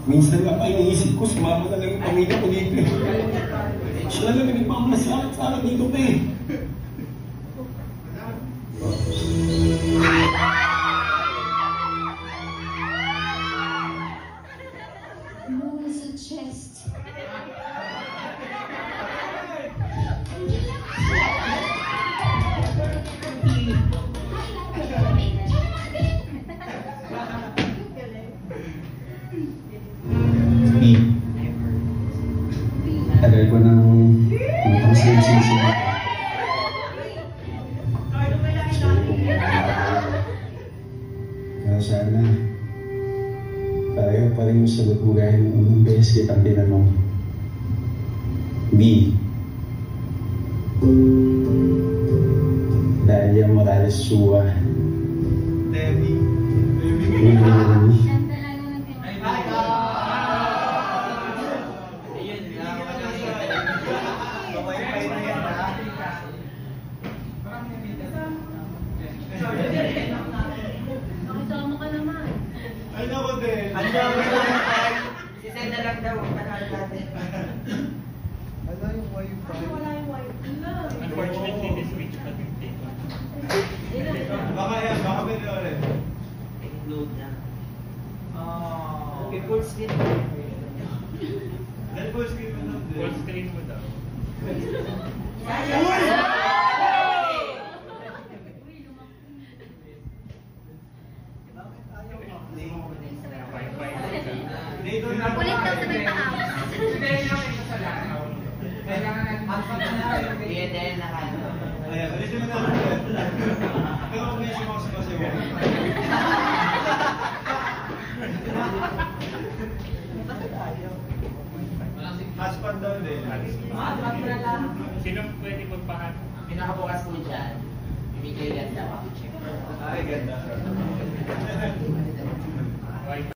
Minsan nga pa iniisip ko, sumama na lang yung pamilya ko dito. Siya lang yung nagmamalasakit sa akin dito, pe. Mula sa chest. Tagal ko nang matang-sing-sing-sing ako. Kaya sana, tayo pa rin yung sagot mo gaya ng unang beses kitang tinanong. B. Dalia Morales Chua. Debbie. Nakisama ka naman. Ay, naku din. Si Senda lang daw, panahal natin. Ano yung wifi? Wala yung wifi lang. Unfortunately, this week, Baka yan, baka pwede ulit. Load na. Okay, Full screen. Dahil full screen mo nun din. full screen mo daw. Kulit daw sa may paa. Pwede na ano. Ayan, alis mo na ulit. Pero kung may sumakasama sa iyo. Hotspot daw din. Sino pwede magpahan? Pinakabukas po dyan. Ibigay ganda. Ay, ganda.